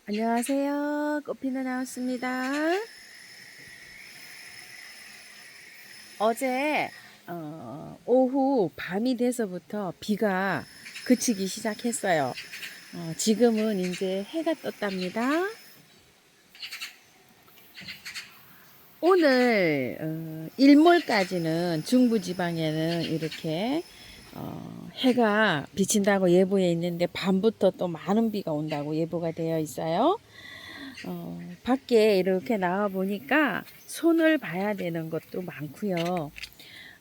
안녕하세요. 꽃피는 나왔습니다. 어제 오후 밤이 돼서부터 비가 그치기 시작했어요. 지금은 이제 해가 떴답니다. 오늘 일몰까지는 중부지방에는 이렇게 해가 비친다고 예보해 있는데 밤부터 또 많은 비가 온다고 예보가 되어 있어요. 밖에 이렇게 나와 보니까 손을 봐야 되는 것도 많고요.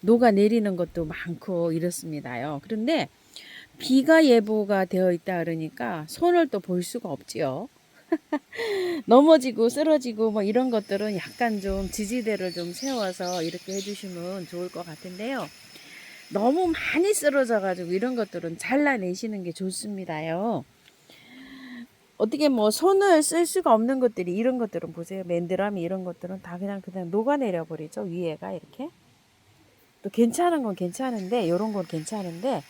녹아 내리는 것도 많고 이렇습니다요. 그런데 비가 예보가 되어 있다 그러니까 손을 또 볼 수가 없지요. 넘어지고 쓰러지고 뭐 이런 것들은 약간 좀 지지대를 좀 세워서 이렇게 해주시면 좋을 것 같은데요. 너무 많이 쓰러져 가지고 이런 것들은 잘라내시는 게 좋습니다요. 어떻게 뭐 손을 쓸 수가 없는 것들이 이런 것들은 보세요. 맨드라미 이런 것들은 다 그냥 녹아내려 버리죠. 위에가 이렇게. 또 괜찮은 건 괜찮은데 이런 건 괜찮은데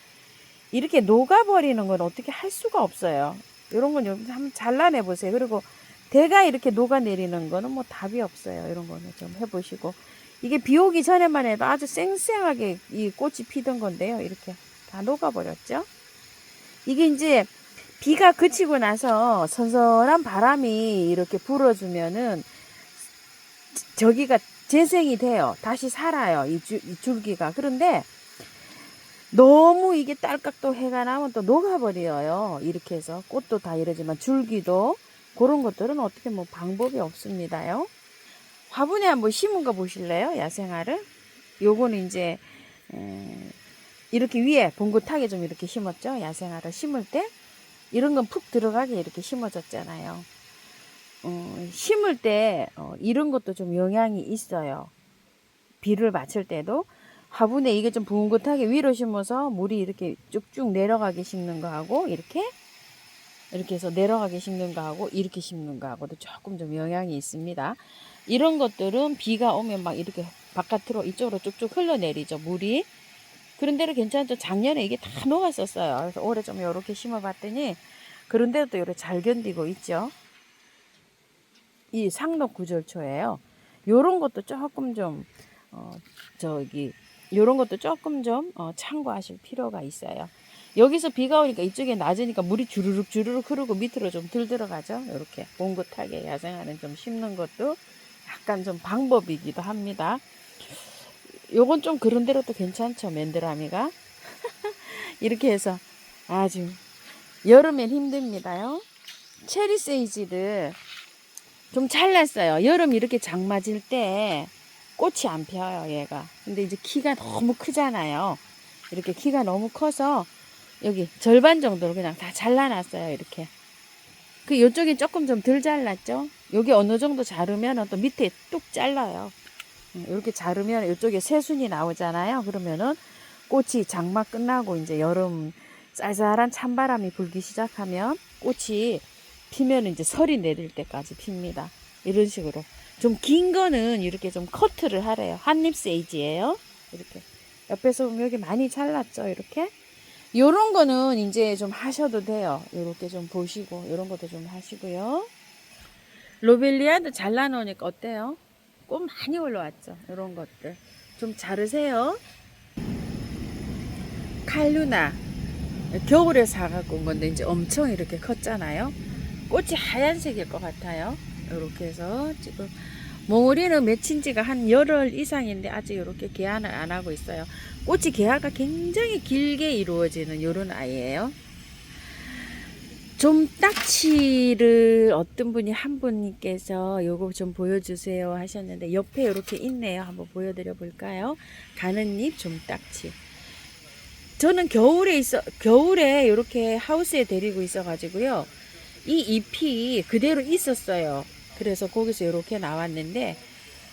이렇게 녹아버리는 건 어떻게 할 수가 없어요. 이런 건 한번 잘라내 보세요. 그리고 대가 이렇게 녹아내리는 거는 뭐 답이 없어요. 이런 거는 좀 해보시고 이게 비 오기 전에만 해도 아주 쌩쌩하게 이 꽃이 피던 건데요. 이렇게 다 녹아버렸죠. 이게 이제 비가 그치고 나서 선선한 바람이 이렇게 불어주면은 저기가 재생이 돼요. 다시 살아요. 이 줄기가. 그런데 너무 이게 딸깍 또 해가 나면 또 녹아버려요. 이렇게 해서 꽃도 다 이러지만 줄기도 그런 것들은 어떻게 뭐 방법이 없습니다요. 화분에 한번 심은 거 보실래요? 야생화를. 요거는 이제 이렇게 위에 봉긋하게 좀 이렇게 심었죠. 야생화를 심을 때 이런 건 푹 들어가게 이렇게 심어졌잖아요. 심을 때 이런 것도 좀 영향이 있어요. 비를 맞출 때도 화분에 이게 좀 붕긋하게 위로 심어서 물이 이렇게 쭉쭉 내려가게 심는 거하고 이렇게 해서 내려가게 심는 거하고 이렇게 심는 거하고도 조금 좀 영향이 있습니다. 이런 것들은 비가 오면 막 이렇게 바깥으로 이쪽으로 쭉쭉 흘러내리죠, 물이. 그런 데로 괜찮죠. 작년에 이게 다 녹았었어요. 그래서 올해 좀 이렇게 심어봤더니 그런 데도 또 이렇게 잘 견디고 있죠. 이 상록구절초예요. 요런 것도 조금 좀 요런 것도 조금 좀 참고하실 필요가 있어요. 여기서 비가 오니까 이쪽에 낮으니까 물이 주르륵 주르륵 흐르고 밑으로 좀 들 들어가죠. 이렇게 봉긋하게 야생화는 좀 심는 것도 약간 좀 방법이기도 합니다. 요건 좀 그런 대로 또 괜찮죠. 맨드라미가 이렇게 해서 아주 여름엔 힘듭니다요. 체리 세이지를 좀 잘랐어요. 여름 이렇게 장 맞을 때 꽃이 안 펴요, 얘가. 근데 이제 키가 너무 크잖아요. 이렇게 키가 너무 커서 여기 절반 정도로 그냥 다 잘라놨어요, 이렇게. 그 요쪽이 조금 좀 덜 잘랐죠? 여기 어느 정도 자르면 또 밑에 뚝 잘라요. 이렇게 자르면 이쪽에 새순이 나오잖아요. 그러면은 꽃이 장마 끝나고 이제 여름 쌀쌀한 찬바람이 불기 시작하면 꽃이 피면 이제 설이 내릴 때까지 핍니다. 이런 식으로. 좀 긴 거는 이렇게 좀 커트를 하래요. 한입 세이지예요. 이렇게. 옆에서 보면 여기 많이 잘랐죠. 이렇게. 요런 거는 이제 좀 하셔도 돼요. 요렇게 좀 보시고, 요런 것도 좀 하시고요. 로벨리아도 잘라놓으니까 어때요? 꽃 많이 올라왔죠. 요런 것들. 좀 자르세요. 칼루나. 겨울에 사갖고 온 건데 이제 엄청 이렇게 컸잖아요. 꽃이 하얀색일 것 같아요. 이렇게 해서 지금 몽우리는 맺힌 지가 한 열흘 이상인데 아직 이렇게 개화를 안 하고 있어요. 꽃이 개화가 굉장히 길게 이루어지는 이런 아이예요. 좀 딱지를 어떤 분이 한 분께서 요거 좀 보여주세요 하셨는데 옆에 이렇게 있네요. 한번 보여드려 볼까요? 가는잎 좀 딱지. 저는 겨울에 이렇게 하우스에 데리고 있어 가지고요. 이 잎이 그대로 있었어요. 그래서 거기서 이렇게 나왔는데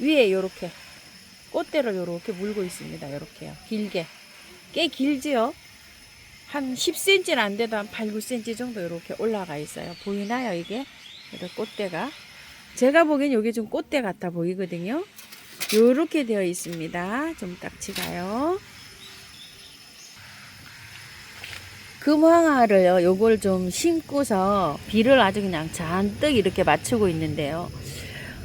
위에 이렇게 꽃대를 이렇게 물고 있습니다. 이렇게요. 길게. 꽤 길지요? 한 10cm는 안 돼도 한 8, 9cm 정도 이렇게 올라가 있어요. 보이나요, 이게? 이렇게 꽃대가. 제가 보기엔 이게 좀 꽃대 같아 보이거든요. 이렇게 되어 있습니다. 좀 딱지가요. 금황화를요, 요걸 좀 심고서 비를 아주 그냥 잔뜩 이렇게 맞추고 있는데요.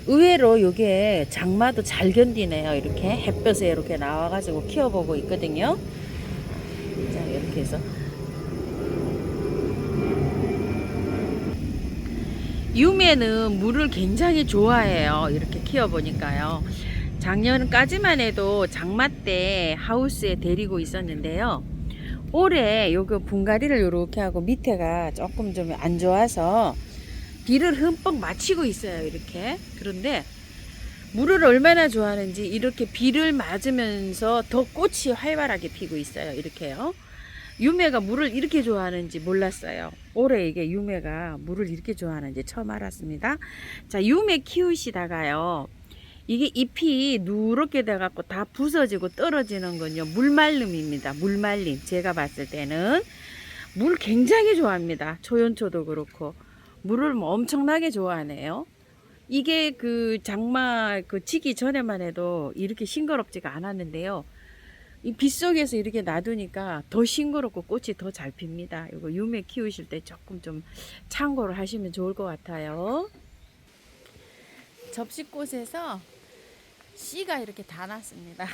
의외로 요게 장마도 잘 견디네요. 이렇게 햇볕에 이렇게 나와가지고 키워보고 있거든요. 자, 이렇게 해서. 유매는 물을 굉장히 좋아해요. 이렇게 키워보니까요. 작년까지만 해도 장마 때 하우스에 데리고 있었는데요. 올해 요거 분갈이를 요렇게 하고 밑에가 조금 좀 안 좋아서 비를 흠뻑 맞히고 있어요. 이렇게. 그런데 물을 얼마나 좋아하는지 이렇게 비를 맞으면서 더 꽃이 활발하게 피고 있어요. 이렇게요. 유매가 물을 이렇게 좋아하는지 몰랐어요. 올해 이게 유매가 물을 이렇게 좋아하는지 처음 알았습니다. 자, 유매 키우시다가요, 이게 잎이 누렇게 돼갖고 다 부서지고 떨어지는 건요, 물말름입니다. 물말림. 제가 봤을 때는 물 굉장히 좋아합니다. 초연초도 그렇고 물을 뭐 엄청나게 좋아하네요. 이게 그 장마 그 지기 전에만 해도 이렇게 싱거럽지가 않았는데요. 이 빗속에서 이렇게 놔두니까 더 싱그럽고 꽃이 더 잘 핍니다. 이거 유매 키우실 때 조금 좀 참고를 하시면 좋을 것 같아요. 접시꽃에서 씨가 이렇게 다 났습니다.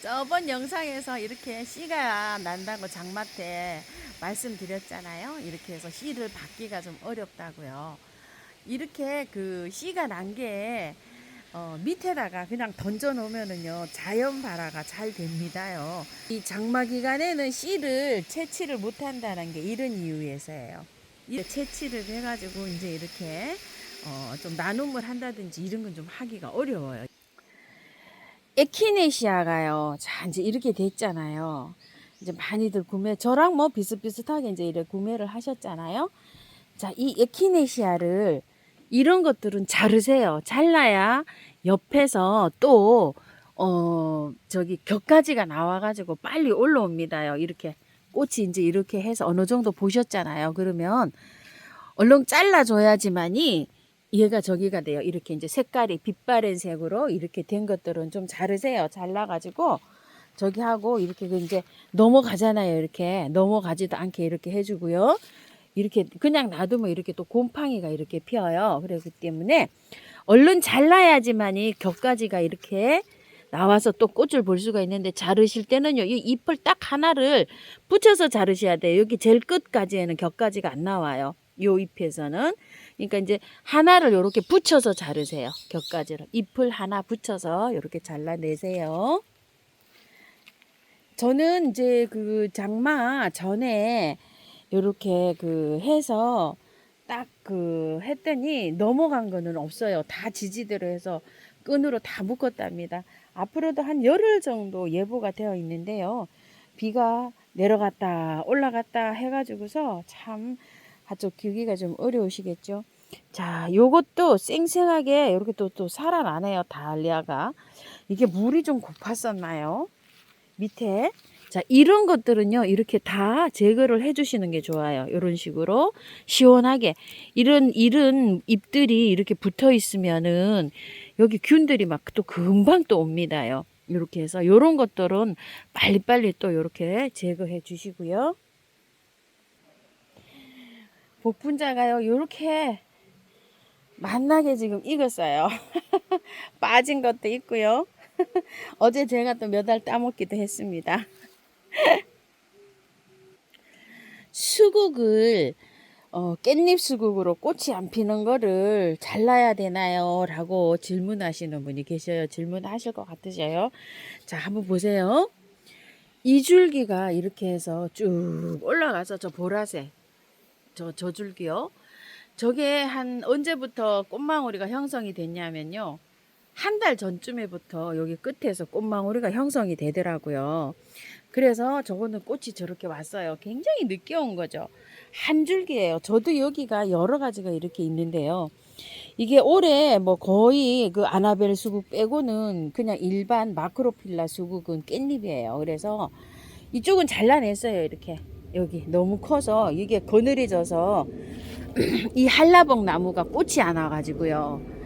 저번 영상에서 이렇게 씨가 난다고 장마 때 말씀드렸잖아요. 이렇게 해서 씨를 받기가 좀 어렵다고요. 이렇게 그 씨가 난 게 밑에다가 그냥 던져 놓으면은요, 자연 발화가 잘 됩니다요. 이 장마 기간에는 씨를 채취를 못 한다는 게 이런 이유에서예요. 채취를 해가지고 이제 이렇게 좀 나눔을 한다든지 이런 건 좀 하기가 어려워요. 에키네시아가요, 자 이제 이렇게 됐잖아요. 이제 많이들 저랑 뭐 비슷비슷하게 이제 이렇게 구매를 하셨잖아요. 자, 이 에키네시아를 이런 것들은 자르세요. 잘라야 옆에서 또 저기 격가지가 나와가지고 빨리 올라옵니다요. 이렇게 꽃이 이제 이렇게 해서 어느 정도 보셨잖아요. 그러면 얼른 잘라줘야지만이 얘가 저기가 돼요. 이렇게 이제 색깔이 빛바랜 색으로 이렇게 된 것들은 좀 자르세요. 잘라가지고 저기 하고 이렇게 이제 넘어가잖아요. 이렇게 넘어가지도 않게 이렇게 해주고요. 이렇게 그냥 놔두면 이렇게 또 곰팡이가 이렇게 피어요. 그렇기 때문에 얼른 잘라야지만이 격가지가 이렇게 나와서 또 꽃을 볼 수가 있는데, 자르실 때는요, 이 잎을 딱 하나를 붙여서 자르셔야 돼요. 여기 제일 끝까지에는 격가지가 안 나와요. 요 잎에서는. 그러니까 이제 하나를 이렇게 붙여서 자르세요. 격가지를. 잎을 하나 붙여서 이렇게 잘라내세요. 저는 이제 그 장마 전에 요렇게 그 해서 딱 그 했더니 넘어간 거는 없어요. 다 지지대로 해서 끈으로 다 묶었답니다. 앞으로도 한 열흘 정도 예보가 되어 있는데요. 비가 내려갔다 올라갔다 해가지고서 참 한쪽 키우기가 좀 어려우시겠죠. 자, 요것도 쌩쌩하게 이렇게 또 살아나네요. 다알리아가. 이게 물이 좀 고팠었나요? 밑에. 자, 이런 것들은요, 이렇게 다 제거를 해주시는 게 좋아요. 이런 식으로 시원하게. 이런 잎들이 이렇게 붙어 있으면은 여기 균들이 막 또 금방 또 옵니다요. 이렇게 해서 이런 것들은 빨리빨리 또 이렇게 제거해 주시고요. 복분자가요, 이렇게 만나게 지금 익었어요. 빠진 것도 있고요. 어제 제가 또 몇 알 따먹기도 했습니다. 수국을 깻잎 수국으로 꽃이 안 피는 거를 잘라야 되나요? 라고 질문하시는 분이 계셔요. 질문하실 것 같으셔요. 자, 한번 보세요. 이 줄기가 이렇게 해서 쭉 올라가서 저 보라색 저 줄기요. 저게 한 언제부터 꽃망울이가 형성이 됐냐면요, 한 달 전쯤에부터 여기 끝에서 꽃망울이가 형성이 되더라고요. 그래서 저거는 꽃이 저렇게 왔어요. 굉장히 늦게 온 거죠. 한 줄기예요. 저도 여기가 여러 가지가 이렇게 있는데요. 이게 올해 뭐 거의 그 아나벨 수국 빼고는 그냥 일반 마크로필라 수국은 깻잎이에요. 그래서 이쪽은 잘라냈어요. 이렇게 여기 너무 커서 이게 거느리져서 이 한라봉 나무가 꽃이 안 와가지고요.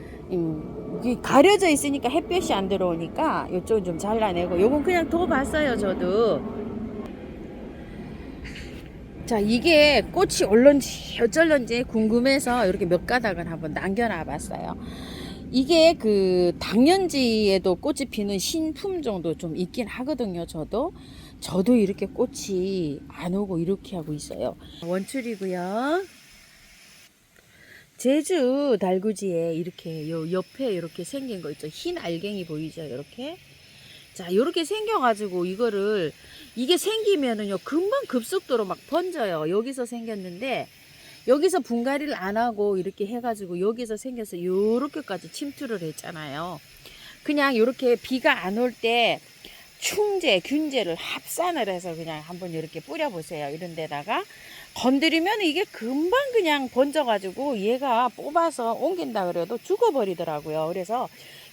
가려져 있으니까 햇볕이 안 들어오니까 이쪽은 좀 잘라내고, 요건 그냥 더 봤어요. 저도 자, 이게 꽃이 올런지 어쩔런지 궁금해서 이렇게 몇 가닥을 한번 남겨놔 봤어요. 이게 그 당년지에도 꽃이 피는 신품종도 좀 있긴 하거든요. 저도 이렇게 꽃이 안 오고 이렇게 하고 있어요. 원출이고요. 제주 달구지에 이렇게 요 옆에 이렇게 생긴 거 있죠. 흰 알갱이 보이죠? 이렇게. 자, 이렇게 생겨가지고 이게 생기면은요, 금방 급속도로 막 번져요. 여기서 생겼는데, 여기서 분갈이를 안 하고 이렇게 해가지고 여기서 생겨서 요렇게까지 침투를 했잖아요. 그냥 이렇게 비가 안 올 때 충제, 균제를 합산을 해서 그냥 한번 이렇게 뿌려보세요. 이런 데다가 건드리면 이게 금방 그냥 번져가지고 얘가 뽑아서 옮긴다 그래도 죽어버리더라고요. 그래서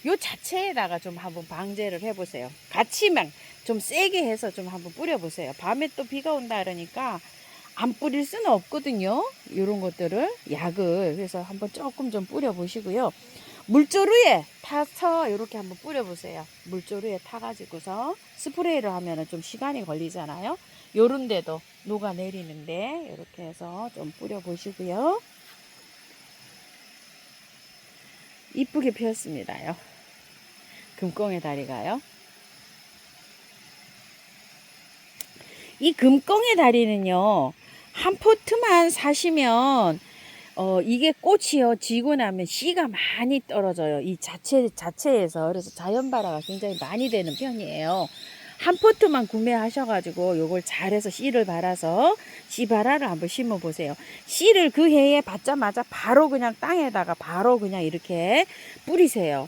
요 자체에다가 좀 한번 방제를 해보세요. 같이만 좀 세게 해서 좀 한번 뿌려보세요. 밤에 또 비가 온다 그러니까 안 뿌릴 수는 없거든요. 이런 것들을 약을 그래서 한번 조금 좀 뿌려보시고요. 물조루에 타서 이렇게 한번 뿌려보세요. 물조루에 타가지고서 스프레이를 하면은 좀 시간이 걸리잖아요. 요런 데도 녹아내리는데 이렇게 해서 좀 뿌려보시고요. 이쁘게 피었습니다요. 금꽁의 다리가요. 이 금꽁의 다리는요, 한 포트만 사시면 이게 꽃이요 지고 나면 씨가 많이 떨어져요. 이 자체에서. 그래서 자연발화가 굉장히 많이 되는 편이에요. 한 포트만 구매하셔가지고 요걸 잘해서 씨를 발아서 씨발화를 한번 심어 보세요. 씨를 그 해에 받자마자 바로 그냥 땅에다가 바로 그냥 이렇게 뿌리세요.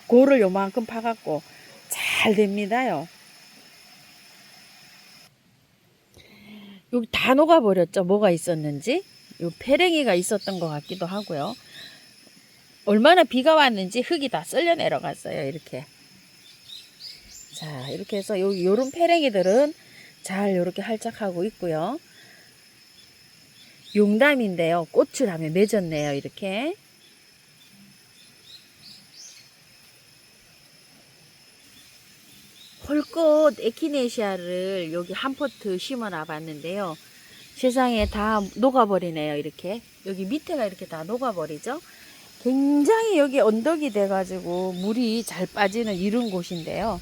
고를 요만큼 파갖고 잘 됩니다요. 여기 다 녹아버렸죠. 뭐가 있었는지. 요 페랭이가 있었던 것 같기도 하고요. 얼마나 비가 왔는지 흙이 다 쓸려 내려갔어요. 이렇게. 자, 이렇게 해서 요런 페랭이들은 잘 이렇게 활짝하고 있고요. 용담인데요. 꽃을 하면 맺었네요. 이렇게. 홀꽃 에키네시아를 여기 한 포트 심어 놔 봤는데요. 세상에 다 녹아버리네요. 이렇게. 여기 밑에가 이렇게 다 녹아버리죠. 굉장히 여기 언덕이 돼가지고 물이 잘 빠지는 이런 곳인데요.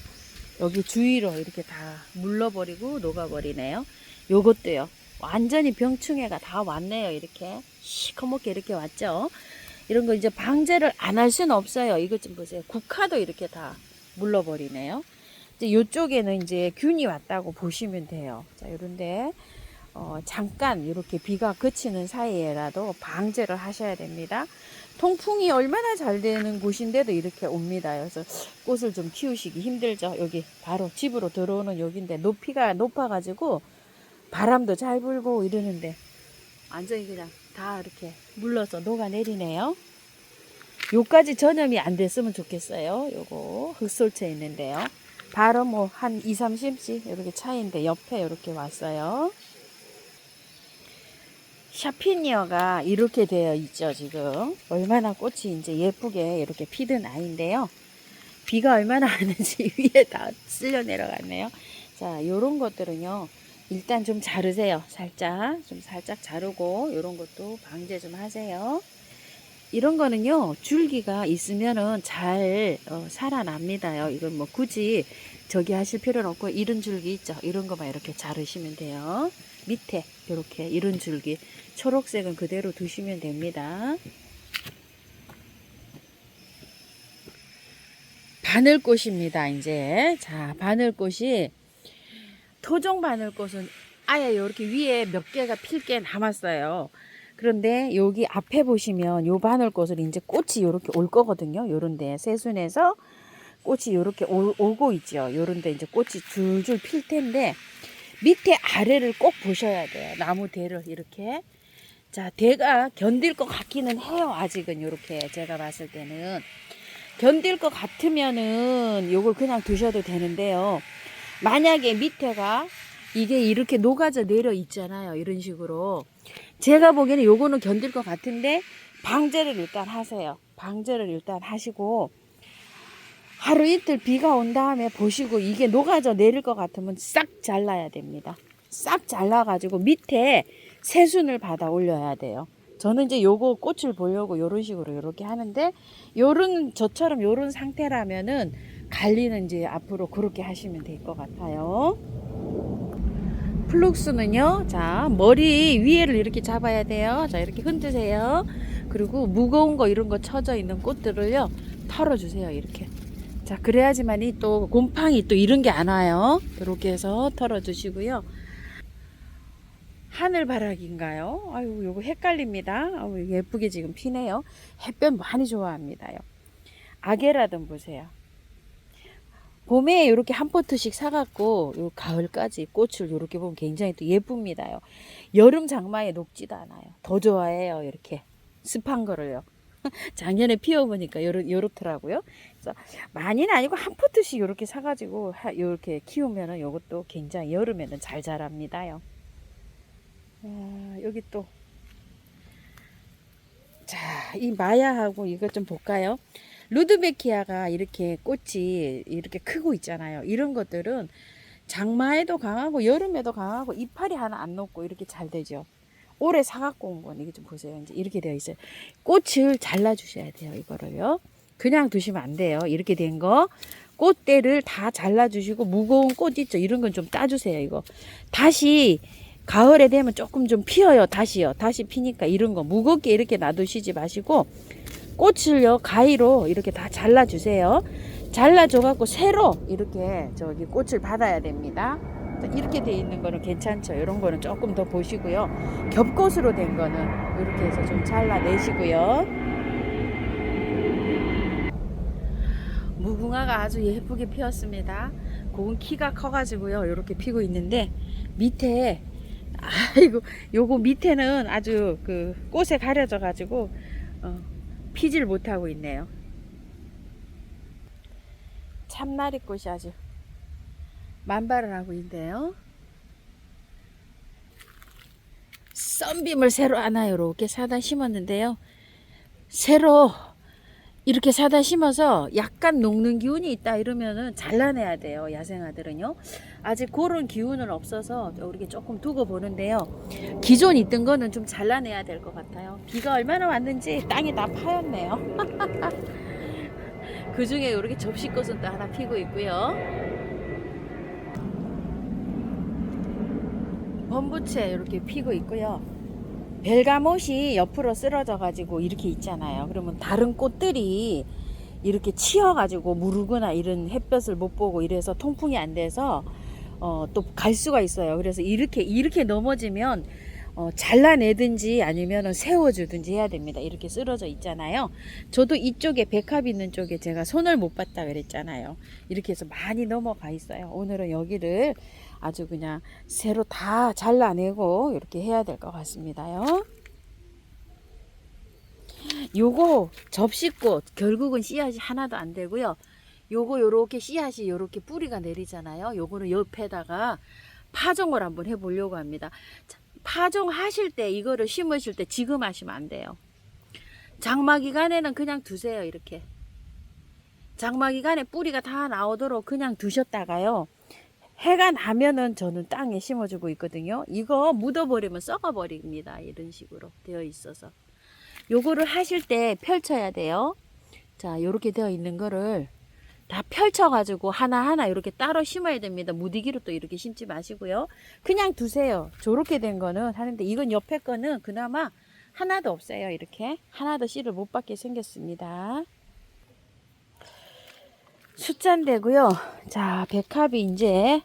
여기 주위로 이렇게 다 물러버리고 녹아버리네요. 요것도요. 완전히 병충해가 다 왔네요. 이렇게 시커멓게 이렇게 왔죠. 이런 거 이제 방제를 안 할 수는 없어요. 이것 좀 보세요. 국화도 이렇게 다 물러버리네요. 이제 요쪽에는 이제 균이 왔다고 보시면 돼요. 자, 요런데 잠깐 이렇게 비가 그치는 사이에라도 방제를 하셔야 됩니다. 통풍이 얼마나 잘 되는 곳인데도 이렇게 옵니다. 그래서 꽃을 좀 키우시기 힘들죠. 여기 바로 집으로 들어오는 여기인데 높이가 높아가지고 바람도 잘 불고 이러는데 완전히 그냥 다 이렇게 물러서 녹아내리네요. 요까지 전염이 안 됐으면 좋겠어요. 요거 흑솔체 있는데요. 바로 뭐 한 2, 30cm 이렇게 차이인데 옆에 이렇게 왔어요. 샤피니어가 이렇게 되어 있죠. 지금 얼마나 꽃이 이제 예쁘게 이렇게 피든 아이인데요. 비가 얼마나 왔는지 위에 다 쓸려 내려갔네요. 자, 요런 것들은요 일단 좀 자르세요. 살짝 자르고 요런 것도 방제 좀 하세요. 이런 거는요 줄기가 있으면은 잘 살아납니다요. 이건 뭐 굳이 저기 하실 필요는 없고 이런 줄기 있죠. 이런 거만 이렇게 자르시면 돼요. 밑에 이렇게 이런 줄기 초록색은 그대로 두시면 됩니다. 바늘꽃입니다. 이제 자, 바늘꽃이 토종 바늘꽃은 아예 이렇게 위에 몇 개가 필 게 남았어요. 그런데 여기 앞에 보시면 요 바늘꽃을 이제 꽃이 이렇게 올 거거든요. 요런데 새순에서 꽃이 이렇게 오고 있죠. 요런데 이제 꽃이 줄줄 필 텐데 밑에 아래를 꼭 보셔야 돼요. 나무 대를 이렇게. 자, 대가 견딜 것 같기는 해요. 아직은 이렇게 제가 봤을 때는 견딜 것 같으면은 요걸 그냥 두셔도 되는데요. 만약에 밑에가 이게 이렇게 녹아져 내려 있잖아요. 이런 식으로. 제가 보기에는 요거는 견딜 것 같은데 방제를 일단 하세요. 방제를 일단 하시고 하루 이틀 비가 온 다음에 보시고 이게 녹아져 내릴 것 같으면 싹 잘라야 됩니다. 싹 잘라가지고 밑에 새순을 받아 올려야 돼요. 저는 이제 요거 꽃을 보려고 요런 식으로 요렇게 하는데, 요런 저처럼 요런 상태라면은 관리는 이제 앞으로 그렇게 하시면 될 것 같아요. 플룩스는요, 자, 머리 위에를 이렇게 잡아야 돼요. 자, 이렇게 흔드세요. 그리고 무거운 거 이런 거 쳐져 있는 꽃들을요, 털어주세요. 이렇게. 자, 그래야지만이 또 곰팡이 또 이런 게 안 와요. 이렇게 해서 털어주시고요. 하늘바라기인가요? 아유, 요거 헷갈립니다. 아유, 예쁘게 지금 피네요. 햇볕 많이 좋아합니다요. 아게라든 보세요. 봄에 이렇게 한 포트씩 사갖고 요 가을까지 꽃을 이렇게 보면 굉장히 또 예쁩니다요. 여름 장마에 녹지도 않아요. 더 좋아해요. 이렇게 습한 거를요. 작년에 피워보니까 요렇더라고요. 그래서 많이는 아니고 한 포트씩 이렇게 사가지고 이렇게 키우면은 요것도 굉장히 여름에는 잘 자랍니다요. 여기 또, 자, 이 마야하고 이것 좀 볼까요? 루드베키아가 이렇게 꽃이 이렇게 크고 있잖아요. 이런 것들은 장마에도 강하고 여름에도 강하고 이파리 하나 안 녹고 이렇게 잘 되죠. 올해 사갖고 온 건 이게 좀 보세요. 이제 이렇게 되어 있어요. 꽃을 잘라 주셔야 돼요. 이거를요. 그냥 두시면 안 돼요. 이렇게 된 거. 꽃대를 다 잘라 주시고 무거운 꽃 있죠. 이런 건 좀 따주세요. 이거. 다시 가을에 되면 조금 좀 피어요. 다시요. 다시 피니까 이런 거 무겁게 이렇게 놔두시지 마시고 꽃을요 가위로 이렇게 다 잘라주세요. 잘라줘갖고 새로 이렇게 저기 꽃을 받아야 됩니다. 이렇게 돼 있는 거는 괜찮죠. 이런 거는 조금 더 보시고요. 겹꽃으로 된 거는 이렇게 해서 좀 잘라내시고요. 무궁화가 아주 예쁘게 피었습니다. 그건 키가 커가지고요. 이렇게 피고 있는데 밑에 아이고 요거 밑에는 아주 그 꽃에 가려져 가지고 피질 못하고 있네요. 참나리꽃이 아주 만발을 하고 있는데요. 썬빔을 새로 하나 이렇게 사다 심었는데요. 새로 이렇게 사다 심어서 약간 녹는 기운이 있다 이러면은 잘라내야 돼요. 야생화들은요. 아직 그런 기운은 없어서 이렇게 조금 두고 보는데요. 기존 있던 거는 좀 잘라내야 될 것 같아요. 비가 얼마나 왔는지 땅이 다 파였네요. 그 중에 이렇게 접시꽃은 또 하나 피고 있고요. 범부채 이렇게 피고 있고요. 벨가못이 옆으로 쓰러져 가지고 이렇게 있잖아요. 그러면 다른 꽃들이 이렇게 치여 가지고 무르거나 이런 햇볕을 못 보고 이래서 통풍이 안 돼서 또 갈 수가 있어요. 그래서 이렇게 넘어지면 잘라내든지 아니면 세워주든지 해야 됩니다. 이렇게 쓰러져 있잖아요. 저도 이쪽에 백합 있는 쪽에 제가 손을 못 봤다 그랬잖아요. 이렇게 해서 많이 넘어가 있어요. 오늘은 여기를 아주 그냥 새로 다 잘라내고 이렇게 해야 될 것 같습니다요. 요거 접시꽃 결국은 씨앗이 하나도 안 되고요. 요거 요렇게 씨앗이 요렇게 뿌리가 내리잖아요. 요거는 옆에다가 파종을 한번 해보려고 합니다. 파종하실 때 이거를 심으실 때 지금 하시면 안 돼요. 장마 기간에는 그냥 두세요. 이렇게 장마 기간에 뿌리가 다 나오도록 그냥 두셨다가요. 해가 나면은 저는 땅에 심어주고 있거든요. 이거 묻어버리면 썩어버립니다. 이런 식으로 되어 있어서 요거를 하실 때 펼쳐야 돼요. 자, 요렇게 되어 있는 거를 다 펼쳐가지고 하나하나 이렇게 따로 심어야 됩니다. 무디기로 또 이렇게 심지 마시고요. 그냥 두세요. 저렇게 된 거는 하는데 이건 옆에 거는 그나마 하나도 없어요. 이렇게 하나도 씨를 못 받게 생겼습니다. 숫잔데고요. 자, 백합이 이제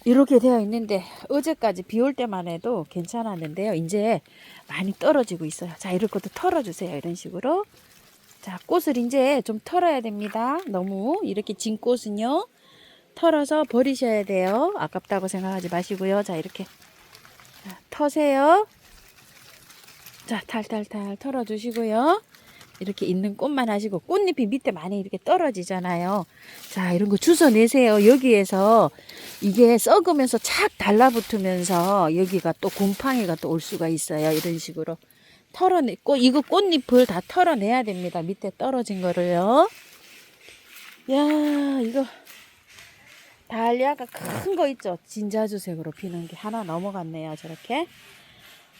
이렇게 되어 있는데 어제까지 비 올 때만 해도 괜찮았는데요. 이제 많이 떨어지고 있어요. 자, 이럴 것도 털어주세요. 이런 식으로. 자, 꽃을 이제 좀 털어야 됩니다. 너무 이렇게 진 꽃은요. 털어서 버리셔야 돼요. 아깝다고 생각하지 마시고요. 자, 이렇게 자, 터세요. 자, 탈탈탈 털어주시고요. 이렇게 있는 꽃만 하시고 꽃잎이 밑에 많이 이렇게 떨어지잖아요. 자, 이런 거 주워내세요. 여기에서 이게 썩으면서 착 달라붙으면서 여기가 또 곰팡이가 또 올 수가 있어요. 이런 식으로 털어내고 이거 꽃잎을 다 털어내야 됩니다. 밑에 떨어진 거를요. 야, 이거 달리아가 큰 거 있죠? 진자주색으로 피는 게 하나 넘어갔네요. 저렇게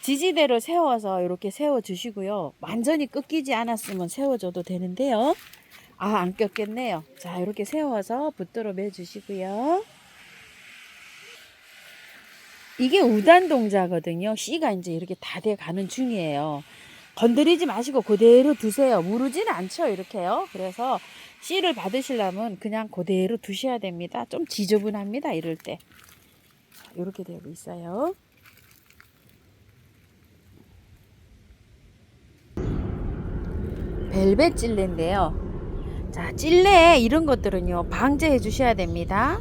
지지대로 세워서 이렇게 세워 주시고요. 완전히 꺾이지 않았으면 세워줘도 되는데요. 아, 안 꺾였네요. 자, 이렇게 세워서 붙들어 매 주시고요. 이게 우단 동자거든요. 씨가 이제 이렇게 다 돼 가는 중이에요. 건드리지 마시고 그대로 두세요. 무르지는 않죠. 이렇게요. 그래서 씨를 받으시려면 그냥 그대로 두셔야 됩니다. 좀 지저분합니다. 이럴 때. 이렇게 되고 있어요. 벨벳 찔레인데요. 자, 찔레 이런 것들은요, 방제해 주셔야 됩니다.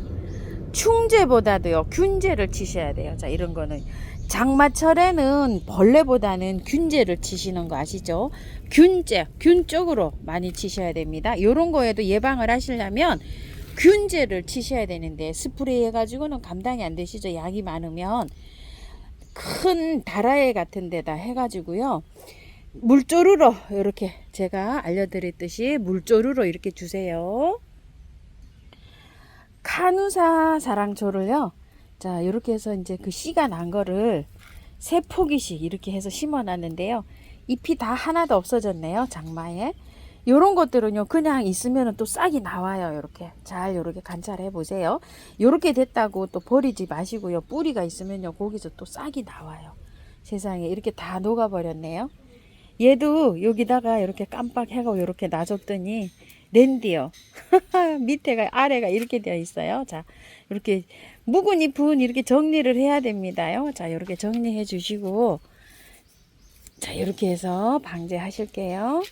충제보다도요, 균제를 치셔야 돼요. 자, 이런 거는 장마철에는 벌레보다는 균제를 치시는 거 아시죠? 균제, 균 쪽으로 많이 치셔야 됩니다. 이런 거에도 예방을 하시려면 균제를 치셔야 되는데 스프레이 해가지고는 감당이 안 되시죠? 약이 많으면. 큰 다라이 같은 데다 해가지고요, 물조르로 이렇게 제가 알려드렸듯이 물조르로 이렇게 주세요. 카누사 사랑초를요, 자, 이렇게 해서 이제 그 씨가 난 거를 3포기씩 이렇게 해서 심어 놨는데요. 잎이 다 하나도 없어졌네요. 장마에. 요런 것들은요, 그냥 있으면 또 싹이 나와요. 이렇게 잘 이렇게 관찰해 보세요. 이렇게 됐다고 또 버리지 마시고요. 뿌리가 있으면요, 거기서 또 싹이 나와요. 세상에, 이렇게 다 녹아 버렸네요. 얘도 여기다가 이렇게 깜빡하고 이렇게 놔줬더니 랜디어 밑에가 아래가 이렇게 되어 있어요. 자, 이렇게 묵은 잎은 이렇게 정리를 해야 됩니다요. 자, 이렇게 정리해 주시고, 자, 이렇게 해서 방제하실게요.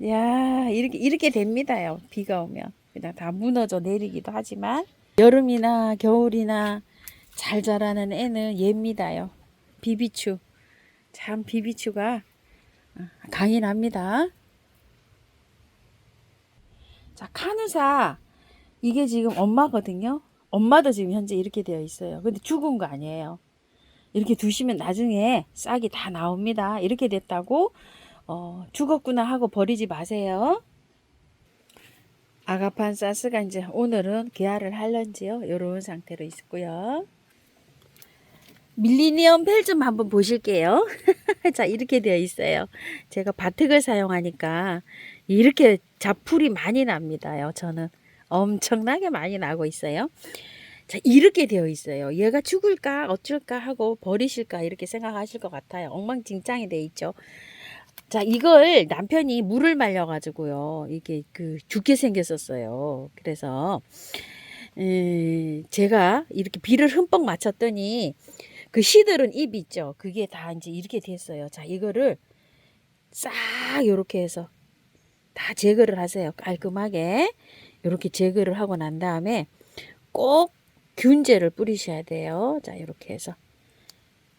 야, 이렇게 됩니다요. 비가 오면 그냥 다 무너져 내리기도 하지만 여름이나 겨울이나 잘 자라는 애는 얘입니다요. 비비추. 참 비비추가 강인합니다. 자, 카누사 이게 지금 엄마거든요. 엄마도 지금 현재 이렇게 되어 있어요. 근데 죽은 거 아니에요. 이렇게 두시면 나중에 싹이 다 나옵니다. 이렇게 됐다고 죽었구나 하고 버리지 마세요. 아가판사스가 이제 오늘은 개화를 할런지요. 이런 상태로 있고요. 밀리니엄 펠 좀 한번 보실게요. 자, 이렇게 되어 있어요. 제가 바특을 사용하니까 이렇게 잡풀이 많이 납니다요. 저는 엄청나게 많이 나고 있어요. 자, 이렇게 되어 있어요. 얘가 죽을까 어쩔까 하고 버리실까 이렇게 생각하실 것 같아요. 엉망진창이 되어 있죠. 자, 이걸 남편이 물을 말려 가지고요, 이게 죽게 생겼었어요. 그래서 제가 이렇게 비를 흠뻑 맞췄더니 그 시들은 잎 있죠. 그게 다 이제 이렇게 됐어요. 자, 이거를 싹 이렇게 해서 다 제거를 하세요. 깔끔하게 이렇게 제거를 하고 난 다음에 꼭 균제를 뿌리셔야 돼요. 자, 이렇게 해서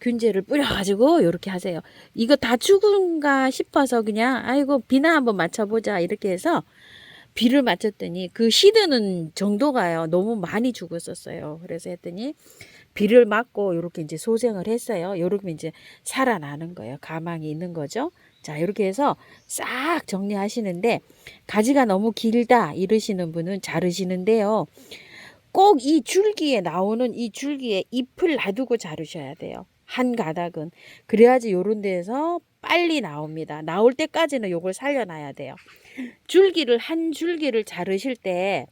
균제를 뿌려가지고 이렇게 하세요. 이거 다 죽은가 싶어서 그냥 아이고 비나 한번 맞춰보자 이렇게 해서 비를 맞췄더니 그 시드는 정도가요, 너무 많이 죽었었어요. 그래서 했더니 비를 맞고 이렇게 이제 소생을 했어요. 이렇게 이제 살아나는 거예요. 가망이 있는 거죠. 자, 이렇게 해서 싹 정리하시는데, 가지가 너무 길다 이러시는 분은 자르시는데요, 꼭 이 줄기에 나오는 이 줄기에 잎을 놔두고 자르셔야 돼요. 한 가닥은. 그래야지 요런 데에서 빨리 나옵니다. 나올 때까지는 요걸 살려놔야 돼요. 한 줄기를 자르실 때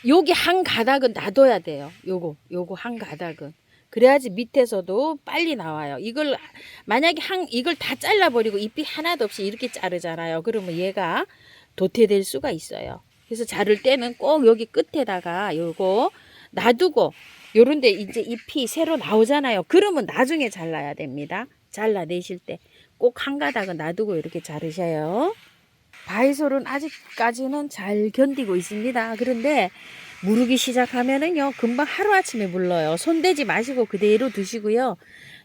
여기 한 가닥은 놔둬야 돼요. 요거 한 가닥은. 그래야지 밑에서도 빨리 나와요. 이걸 만약에 이걸 다 잘라버리고 잎이 하나도 없이 이렇게 자르잖아요. 그러면 얘가 도태될 수가 있어요. 그래서 자를 때는 꼭 여기 끝에다가 요거 놔두고, 요런데 이제 잎이 새로 나오잖아요. 그러면 나중에 잘라야 됩니다. 잘라내실 때 꼭 한 가닥은 놔두고 이렇게 자르셔요. 바이솔은 아직까지는 잘 견디고 있습니다. 그런데 무르기 시작하면은요, 금방 하루아침에 물러요. 손대지 마시고 그대로 두시고요.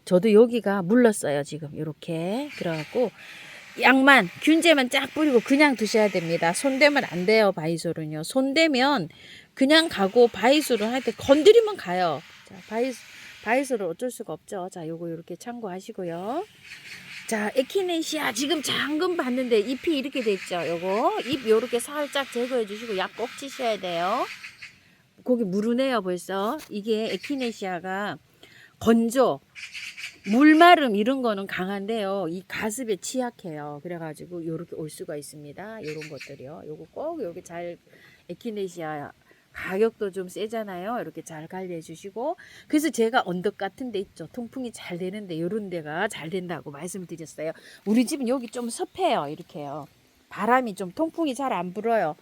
저도 여기가 물렀어요. 지금 이렇게 그래갖고 약만 균제만 쫙 뿌리고 그냥 두셔야 됩니다. 손대면 안 돼요. 바이솔은요, 손대면 그냥 가고 바이솔은 할 때 건드리면 가요. 자, 바이솔은 어쩔 수가 없죠. 자, 요거 이렇게 참고하시고요. 자, 에키네시아 지금 잠금 봤는데 잎이 이렇게 돼 있죠. 요거 잎 요렇게 살짝 제거해 주시고 약 꼭 치셔야 돼요. 거기 무르네요 벌써. 이게 에키네시아가 건조, 물마름 이런 거는 강한데요. 이 가습에 취약해요. 그래가지고 요렇게 올 수가 있습니다. 요런 것들이요. 요거 꼭 요렇게 잘 에키네시아 가격도 좀 세잖아요. 이렇게 잘 관리해 주시고. 그래서 제가 언덕 같은 데 있죠. 통풍이 잘 되는데 요런 데가 잘 된다고 말씀드렸어요. 우리 집은 여기 좀 습해요. 이렇게요. 바람이 좀 통풍이 잘 안 불어요.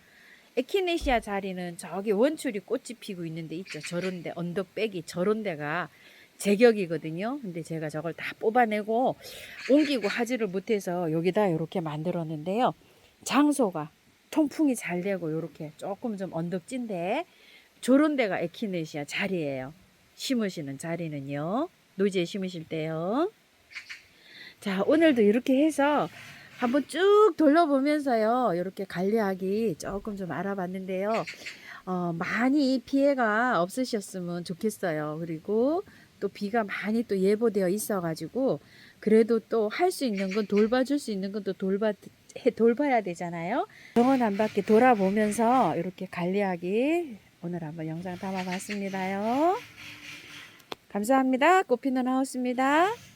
에키네시아 자리는 저기 원추리 꽃이 피고 있는데 있죠. 저런데 언덕배기 저런 데가 제격이거든요. 근데 제가 저걸 다 뽑아내고 옮기고 하지를 못해서 여기다 이렇게 만들었는데요. 장소가 통풍이 잘 되고 이렇게 조금 좀 언덕진데 저런 데가 에키네시아 자리예요. 심으시는 자리는요. 노지에 심으실 때요. 자, 오늘도 이렇게 해서 한번 쭉 돌려보면서요. 이렇게 관리하기 조금 좀 알아봤는데요. 많이 피해가 없으셨으면 좋겠어요. 그리고 또 비가 많이 또 예보되어 있어가지고 그래도 또 할 수 있는 건 돌봐줄 수 있는 건 또 돌봐야 되잖아요. 병원 한 바퀴 돌아보면서 이렇게 관리하기 오늘 한번 영상 담아봤습니다요. 감사합니다. 꽃피는 하우스입니다.